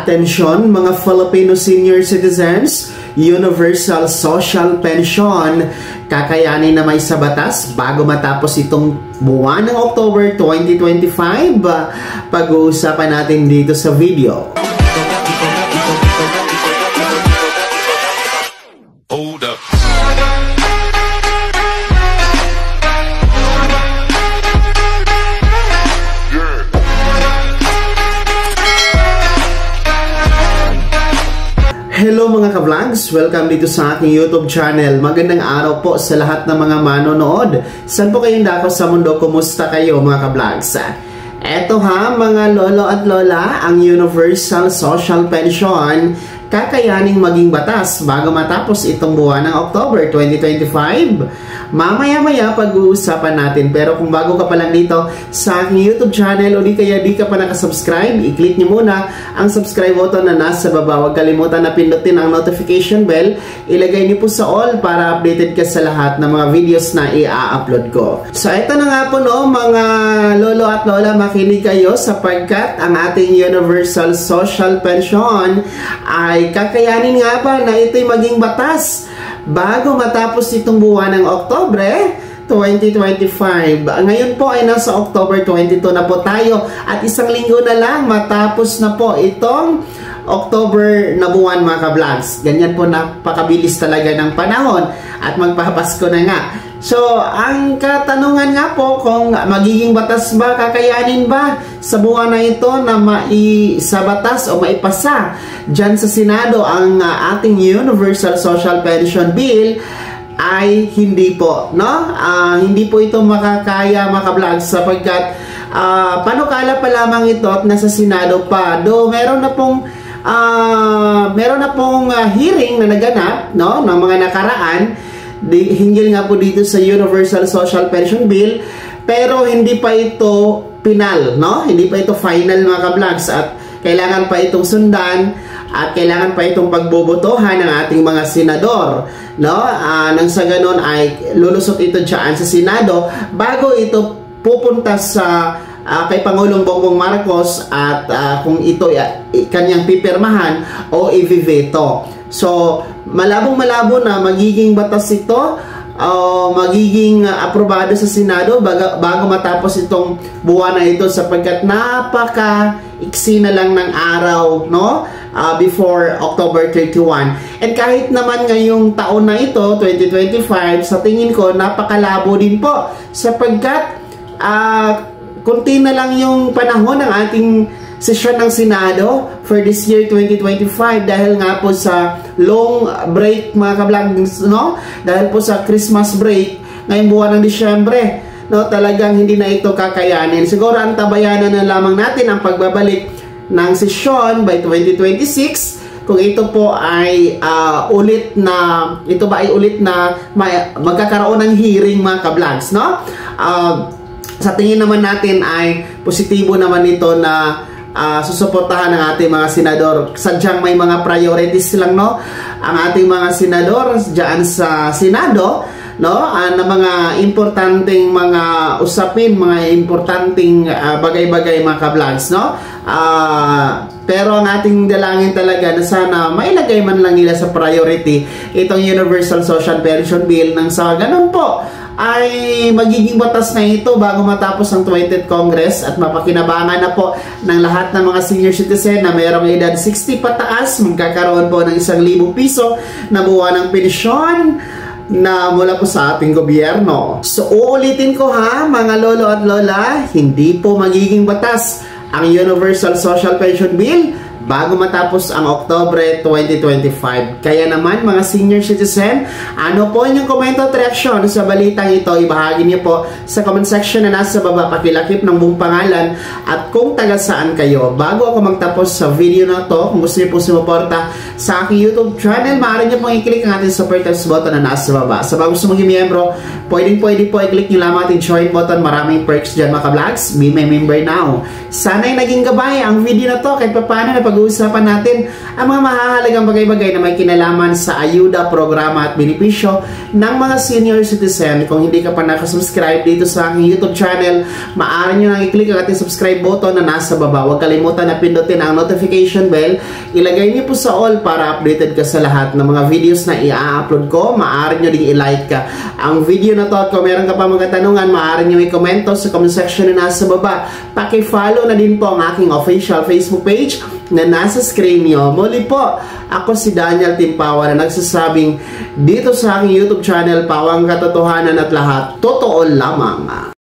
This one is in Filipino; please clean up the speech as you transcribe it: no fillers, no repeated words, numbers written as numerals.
Atensyon mga Filipino senior citizens, Universal Social Pension kakayanin na may sa batas bago matapos itong buwan ng October 2025. Pag-uusapan natin dito sa video. Hold up. Hello mga ka-vlogs! Welcome dito sa aking YouTube channel. Magandang araw po sa lahat ng mga manonood. Saan po kayong dako sa mundo? Kumusta kayo mga ka-vlogs? Eto ha mga lolo at lola, ang Universal Social Pension kakayaning maging batas bago matapos itong buwan ng October 2025. Mamaya-maya pag-uusapan natin. Pero kung bago ka pa lang dito sa aking YouTube channel o di kaya di ka pa nakasubscribe, i-click nyo muna ang subscribe button na nasa baba. Huwag kalimutan na pindutin ang notification bell. Ilagay nyo po sa all para updated ka sa lahat ng mga videos na i-upload ko. So ito na nga po no, mga lolo at lola, makinig kayo sapagkat ang ating Universal Social Pension ay kakayanin nga ba na ito'y maging batas bago matapos itong buwan ng Oktubre 2025. Ngayon po ay nasa October 22 na po tayo at isang linggo na lang matapos na po itong October na buwan mga ka-vlogs. Ganyan po, napakabilis talaga ng panahon at magpapasko na nga. So, ang katanungan nga po kung magiging batas ba, kakayanin ba sa buwan na ito na sa batas o maipasa dyan sa Senado ang ating Universal Social Pension Bill, ay hindi po, no? Hindi po ito makakaya mga ka-vlogs sapagkat panukala pa lamang ito at nasa Senado pa. Do meron na pong hearing na naganap, no, ng mga nakaraan hinggil nga po dito sa Universal Social Pension Bill, pero hindi pa ito final, no? Hindi pa ito final mga ka-vlogs at kailangan pa itong sundan at kailangan pa itong pagbobotohan ng ating mga senador, no? Nang sa ganon ay lulusot ito dyan sa Senado bago ito pupunta sa kay Pangulong Bongbong Marcos at kung ito kanyang pipirmahan o i-veto. So, malabong-malabo na magiging batas ito, magiging aprobado sa Senado bago matapos itong buwan na ito sapagkat napaka-iksi na lang ng araw, no? Before October 31. And kahit naman ngayong taon na ito, 2025, sa tingin ko, napakalabo din po sapagkat kunti na lang yung panahon ng ating sesyon ng Senado for this year 2025 dahil nga po sa long break mga ka-vlogs, no? Dahil po sa Christmas break ngayong buwan ng Disyembre, no? Talagang hindi na ito kakayanin. Siguro ang tabayanan na lamang natin ang pagbabalik ng sesyon by 2026 kung ito po ay ulit na magkakaroon ng hearing mga ka-vlogs, no? Sa tingin naman natin ay positibo naman ito na susuportahan ng ating mga senador. Sadyang may mga priorities lang, no? Ang ating mga senador diyan sa Senado, no? Na mga importanteng mga usapin, mga importanteng bagay-bagay mga ka-vlogs, no? Pero ang ating dalangin talaga na sana mailagay man lang nila sa priority itong Universal Social Pension Bill nang sa ganun po ay magiging batas na ito bago matapos ang 20th Congress at mapakinabangan na po ng lahat ng mga senior citizen na mayroong edad 60 pataas, magkakaroon po ng 1,000 piso na buwan ng pensyon na mula po sa ating gobyerno. So uulitin ko ha mga lolo at lola, hindi po magiging batas ang Universal Social Pension Bill bago matapos ang Oktubre 2025. Kaya naman mga senior citizen, ano po inyong komento at reaksyon sa balitang ito? Ibahagi niyo po sa comment section na nasa baba. Pakilakip ng buong pangalan at kung taga saan kayo. Bago ako magtapos sa video na to, kung gusto niyo po sumuporta sa aking YouTube channel, maaari niyo pong i-click ang ating super thanks button na nasa baba. Sa bago gusto maging miyembro, pwede po i-click niyo lamang ating join button. Maraming perks dyan mga ka-vlogs. Be my member now. Sana'y naging gabay ang video na to kahit paano na pag-uusapan natin ang mga mahahalagang bagay-bagay na may kinalaman sa ayuda, programa at benepisyo ng mga senior citizen. Kung hindi ka pa nakasubscribe dito sa aking YouTube channel, maaari nyo nang i-click ang ating subscribe button na nasa baba. Huwag kalimutan na pindutin ang notification bell. Ilagay niyo po sa all para updated ka sa lahat ng mga videos na i-upload ko. Maaari nyo ding i-like ka ang video na to, at kung meron ka pa mga tanungan, maaari nyo i-komento sa comment section na nasa baba. Paki-follow na din po ang aking official Facebook page na nasa screen nyo. Muli po, ako si Daniel Timpawa na nagsasabing dito sa aking YouTube channel, Pawang Katotohanan at lahat totoo lamang.